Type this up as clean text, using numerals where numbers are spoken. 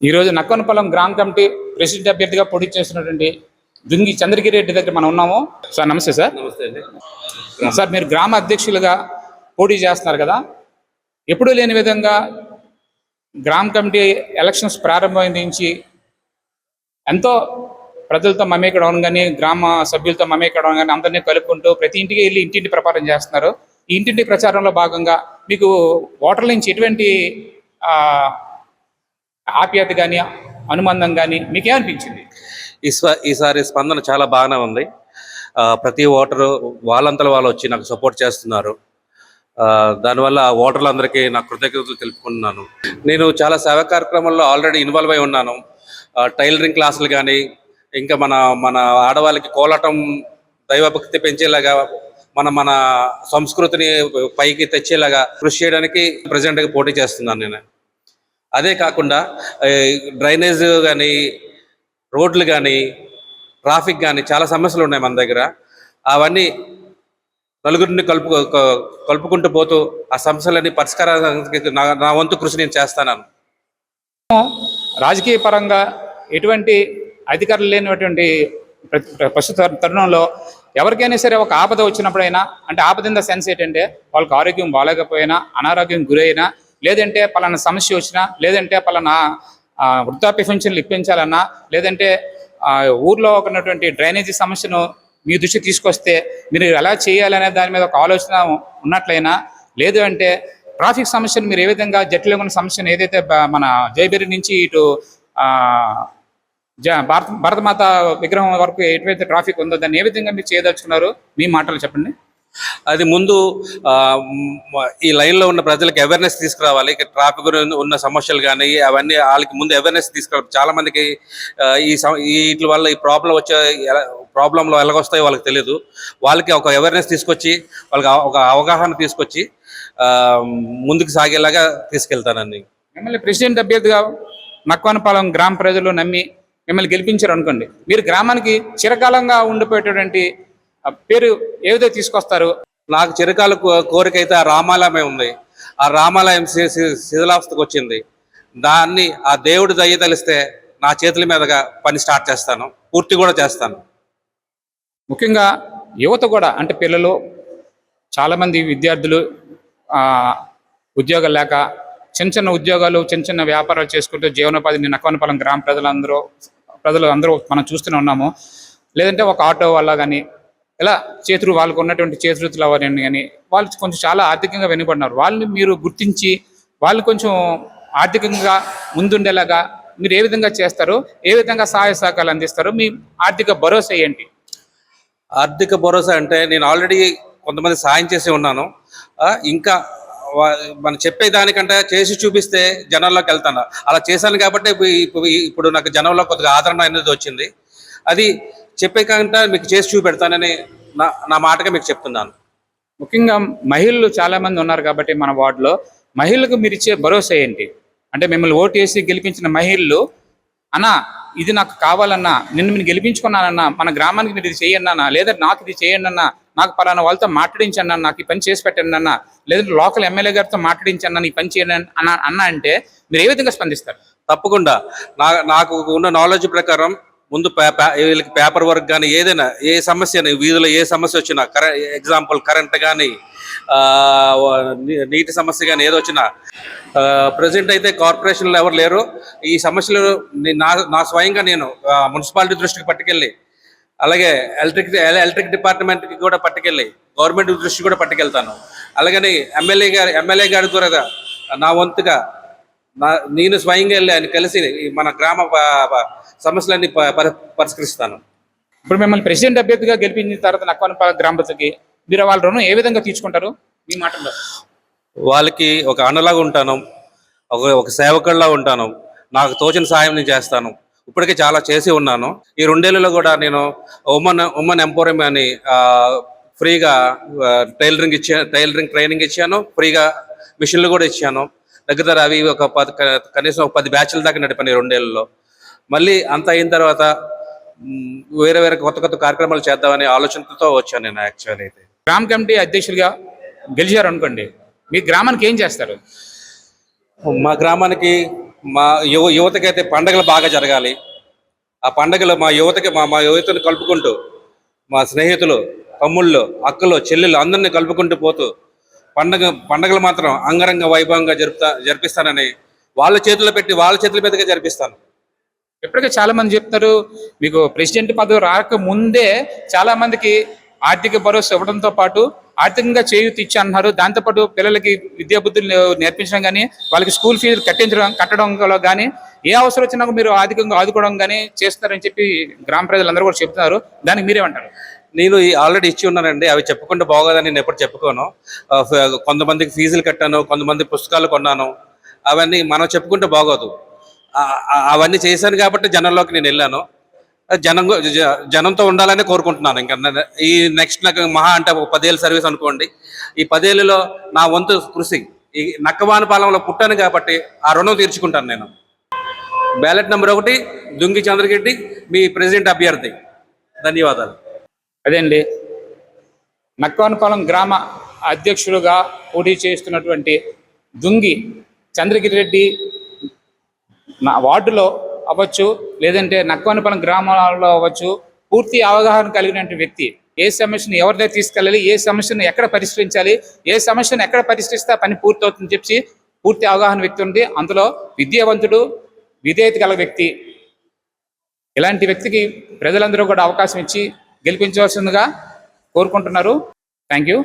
ఈరోజు నక్కనపల్లం గ్రామ committee president అభ్యర్థిగా పోటీ చేస్తున్నటువంటి దుంగి చంద్రగిరి రెడ్డి దగ్గర మనం ఉన్నాము. సార్ నమస్తే. సార్ నమస్తే అండి. సార్ మీరు గ్రామ అధ్యక్షులుగా పోటీ చేస్తున్నారు కదా, ఎప్పుడూ లేని విధంగా గ్రామ కమిటీ ఎలక్షన్స్ ప్రారంభమైన నుంచి ఎంతో ప్రజలతో మమేకడం కానీ, గ్రామ సభ్యులతో మమేకడం కానీ, అందరినీ కలుపుకుంటూ ప్రతి ఇంటికి వెళ్ళి ఇంటింటి ప్రచారం చేస్తున్నారు. ఈ ఇంటింటి ప్రచారంలో భాగంగా మీకు ఓటర్ల నుంచి ఎటువంటి ఆప్యాయత కానీ, అనుబంధం కానీ మీకేమనిపించింది? ఈసారి స్పందన చాలా బాగానే ఉంది. ప్రతి ఓటరు వాళ్ళంతలో వాళ్ళు వచ్చి నాకు సపోర్ట్ చేస్తున్నారు. దానివల్ల ఓటర్లందరికీ నా కృతజ్ఞతలు తెలుపుకుంటున్నాను. నేను చాలా సేవా కార్యక్రమాల్లో ఆల్రెడీ ఇన్వాల్వ్ అయి ఉన్నాను. టైలరింగ్ క్లాసులు కానీ, ఇంకా మన మన ఆడవాళ్ళకి కోలాటం దైవభక్తి పెంచేలాగా, మన సంస్కృతిని పైకి తెచ్చేలాగా కృషి చేయడానికి ప్రెసిడెంట్గా పోటీ చేస్తున్నాను నేను. అదే కాకుండా డ్రైనేజ్ కానీ, రోడ్లు కానీ, ట్రాఫిక్ కానీ చాలా సమస్యలు ఉన్నాయి మన దగ్గర. అవన్నీ నలుగురిని కలుపుకుంటూ పోతూ ఆ సమస్యలన్నీ పరిష్కారానికి నా వంతు కృషి నేను చేస్తాను. రాజకీయ పరంగా ఎటువంటి అధికారులు లేనటువంటి ప్రస్తుత తరుణంలో ఎవరికైనా సరే ఒక ఆపద వచ్చినప్పుడైనా, అంటే ఆపద ఇన్ ద సెన్స్ ఏంటంటే వాళ్ళకి ఆరోగ్యం బాగాలేకపోయినా, అనారోగ్యం గురైనా, లేదంటే పలానా సమస్య వచ్చినా, లేదంటే పలానా వృద్ధాప్య పెన్షన్లు ఇప్పించాలన్నా, లేదంటే ఊర్లో ఉన్నటువంటి డ్రైనేజీ సమస్యను మీ దృష్టికి తీసుకొస్తే మీరు ఎలా చేయాలనే దాని మీద ఒక ఆలోచన ఉన్నట్లయినా, లేదు అంటే ట్రాఫిక్ సమస్యను మీరు ఏ విధంగా జట్లేకున్న సమస్యను ఏదైతే మన జైబెరి నుంచి ఇటు భారతమాత విగ్రహం వరకు ఎటువైతే ట్రాఫిక్ ఉందో దాన్ని ఏ విధంగా మీరు చేయదలుచుకున్నారు? మీ మాటలు చెప్పండి. అది ముందు ఈ లైన్లో ఉన్న ప్రజలకు అవేర్నెస్ తీసుకురావాలి. ట్రాఫిక్ ఉన్న సమస్యలు కానీ అవన్నీ వాళ్ళకి ముందు అవేర్నెస్ తీసుకురావాలి. చాలా మందికి వీటి వల్ల ఈ ప్రాబ్లంలో ఎలాగొస్తాయో వాళ్ళకి తెలియదు. వాళ్ళకి ఒక అవేర్నెస్ తీసుకొచ్చి, వాళ్ళకి ఒక అవగాహన తీసుకొచ్చి ముందుకు సాగేలాగా తీసుకెళ్తానండి. మిమ్మల్ని ప్రెసిడెంట్ అభ్యర్థిగా నక్కవనపాలెం గ్రామ ప్రజలు నమ్మి మిమ్మల్ని గెలిపించారు అనుకోండి, మీరు గ్రామానికి చిరకాలంగా ఉండిపోయేటటువంటి పేరు ఏదో తీసుకొస్తారు? నాకు చిరకాల కోరిక అయితే ఆ రామాలయం ఉంది. ఆ రామాలయం శిథిలావస్థకు వచ్చింది. దాన్ని ఆ దేవుడు దయ తెలిస్తే నా చేతుల మీదుగా పని స్టార్ట్ చేస్తాను, పూర్తి కూడా చేస్తాను. ముఖ్యంగా యువత కూడా, అంటే పిల్లలు చాలామంది విద్యార్థులు ఉద్యోగాలు లేక చిన్న చిన్న ఉద్యోగాలు, చిన్న చిన్న వ్యాపారాలు చేసుకుంటూ జీవనోపాధిని నక్కవనపాలెం గ్రామ ప్రజలు అందరూ మనం చూస్తూనే ఉన్నాము. లేదంటే ఒక ఆటో వల్ల కానీ, ఇలా వాళ్ళకు ఉన్నటువంటి చేతివృత్తులు అవన్నీ కానీ వాళ్ళు కొంచెం చాలా ఆర్థికంగా వెనుకబడినారు. వాళ్ళని మీరు గుర్తించి వాళ్ళు కొంచెం ఆర్థికంగా ముందుండేలాగా మీరు ఏ విధంగా చేస్తారు? ఏ విధంగా సహాయ సహకారాలు అందిస్తారు? మీ ఆర్థిక భరోసా ఏంటి? ఆర్థిక భరోసా అంటే నేను ఆల్రెడీ కొంతమంది సాయం చేసి ఉన్నాను. ఇంకా మనం చెప్పేదానికంటే చేసి చూపిస్తే జనాల్లోకి వెళ్తాను. అలా చేశాను కాబట్టి ఇప్పుడు నాకు జనంలో కొద్దిగా ఆదరణ అనేది వచ్చింది. అది చెప్పే కంటే మీకు చేసి చూపెడతానని నా మాటగా మీకు చెప్తున్నాను. ముఖ్యంగా మహిళలు చాలామంది ఉన్నారు కాబట్టి మన వార్డులో మహిళలకు మీరు ఇచ్చే భరోసా ఏంటి? అంటే మిమ్మల్ని ఓటు వేసి గెలిపించిన మహిళలు, అన్నా ఇది నాకు కావాలన్నా, నేను గెలిపించుకున్నానన్నా, మన గ్రామానికి మీరు ఇది చేయండి అన్నా, లేదా నాకు ఇది చేయండి అన్నా, నాకు పలానా వాళ్ళతో మాట్లాడించన్నా, నాకు ఈ పని చేసి పెట్టండి అన్నా, లేదంటే లోకల్ ఎమ్మెల్యే గారితో మాట్లాడించన్నా, ఈ పని చేయండి అన్నా అంటే మీరు ఏ విధంగా స్పందిస్తారు? తప్పకుండా నాకు ఉన్న నాలెడ్జ్ ప్రకారం ముందు వీళ్ళకి పేపర్ వర్క్ కానీ, ఏదైనా ఏ సమస్య, వీధిలో ఏ సమస్య వచ్చినా, ఎగ్జాంపుల్ కరెంట్ కానీ, నీటి సమస్య కానీ ఏదో వచ్చినా, ప్రజెంట్ అయితే కార్పొరేషన్లో ఎవరు లేరు. ఈ సమస్యలు నా స్వయంగా నేను మున్సిపాలిటీ దృష్టికి పట్టుకెళ్ళి, అలాగే ఎలక్ట్రిక్ డిపార్ట్మెంట్కి కూడా పట్టుకెళ్ళి, గవర్నమెంట్ దృష్టికి కూడా పట్టుకెళ్తాను. అలాగని ఎమ్మెల్యే గారి ద్వారా నా వంతుగా నేను స్వయంగా వెళ్ళి ఆయన కలిసి మన గ్రామ సమస్యలన్నీ పరిష్కరిస్తాను. ఇప్పుడు మిమ్మల్ని ప్రెసిడెంట్ అభ్యర్థిగా గెలిపించిన తర్వాత నక్కవనపాలెం గ్రామ ప్రజలకి మీరు వాళ్ళ రుణం ఏ విధంగా తీసుకుంటారు? మీ మాటల్లో. వాళ్ళకి ఒక అన్నలాగా ఉంటాను, ఒక సేవకుడిలా ఉంటాను. నాకు తోచిన సాయం నేను చేస్తాను. ఇప్పటికే చాలా చేసి ఉన్నాను. ఈ 2 ఏళ్లలో కూడా నేను ఉమెన్ ఎంపవర్మెంట్ అని ఫ్రీగా టైలరింగ్ ట్రైనింగ్ ఇచ్చాను. ఫ్రీగా మిషన్లు కూడా ఇచ్చాను. దగ్గర అవి కనీసం 10 బ్యాచ్ల దాకా నడిపాను 2 ఏళ్లలో. మళ్ళీ అంత అయిన తర్వాత వేరే కొత్త కార్యక్రమాలు చేద్దామనే ఆలోచనతో వచ్చాను నేను. యాక్చువల్ అయితే గ్రామ కమిటీ అధ్యక్షులుగా గెలిచారు అనుకోండి, మీ గ్రామానికి ఏం చేస్తారు? మా గ్రామానికి మా యువతకైతే పండగలు బాగా జరగాలి. ఆ పండగలు మా యువతను కలుపుకుంటూ, మా స్నేహితులు, తమ్ముళ్ళు, అక్కలు, చెల్లెళ్ళు అందరినీ కలుపుకుంటూ పోతూ పండగలు మాత్రం అంగరంగ వైభవంగా జరిపిస్తానని వాళ్ళ చేతుల్లో పెట్టి వాళ్ళ చేతుల మీదుగా జరిపిస్తాను. ఇప్పటికే చాలా మంది చెప్తారు, మీకు ప్రెసిడెంట్ పదవి రాకముందే చాలా మందికి ఆర్థిక భరోసా ఇవ్వడంతో పాటు ఆర్థికంగా చేయూత ఇచ్చి అంటున్నారు. దాంతోపాటు పిల్లలకి విద్యా బుద్ధులు నేర్పించడం కానీ, వాళ్ళకి స్కూల్ ఫీజులు కట్టడంలో కానీ, ఏ అవసరం వచ్చినా మీరు ఆర్థికంగా ఆదుకోవడం కానీ చేస్తారని చెప్పి గ్రామ ప్రజలందరూ కూడా చెప్తున్నారు. దానికి మీరేమంటారు? నేను ఆల్రెడీ ఇచ్చి ఉన్నానండి. అవి చెప్పుకుంటే బాగోదని నేను ఎప్పుడు చెప్పుకోను. కొంతమందికి ఫీజులు కట్టాను, కొంతమంది పుస్తకాలు కొన్నాను. అవన్నీ మనం చెప్పుకుంటే బాగోదు. అవన్నీ చేశాను కాబట్టి జనంలోకి నేను వెళ్ళాను. జనంతో ఉండాలని కోరుకుంటున్నాను. ఇంకా ఈ నెక్స్ట్ నాకు మహా అంటే ఒక 10 ఏళ్ళ సర్వీస్ అనుకోండి. ఈ 10 ఏళ్ళలో నా వంతు కృషి, ఈ నక్కవానిపాలెంలో పుట్టాను కాబట్టి ఆ రుణం తీర్చుకుంటాను నేను. బ్యాలెట్ నెంబర్ 1 దుంగి చంద్రరెడ్డి, మీ ప్రెసిడెంట్ అభ్యర్థి. ధన్యవాదాలు. అదే అండి, నక్కవనపాలెం గ్రామ అధ్యక్షులుగా పోటీ చేస్తున్నటువంటి దుంగి చంద్రగిరి రెడ్డి నా వార్డులో అవ్వచ్చు, లేదంటే నక్కవనపాలెం గ్రామాలలో అవ్వచ్చు, పూర్తి అవగాహన కలిగినటువంటి వ్యక్తి. ఏ సమస్యను ఎవరి దగ్గర తీసుకెళ్ళాలి, ఏ సమస్యను ఎక్కడ పరిష్కరించాలి, ఏ సమస్యను ఎక్కడ పరిష్కరిస్తే పని పూర్తవుతుందని చెప్పి పూర్తి అవగాహన వ్యక్తి ఉంది. అందులో విద్యావంతుడు, విధేయత గల వ్యక్తి. ఇలాంటి వ్యక్తికి ప్రజలందరూ కూడా అవకాశం ఇచ్చి గెలిపించవలసిందిగా కోరుకుంటున్నారు. Thank you.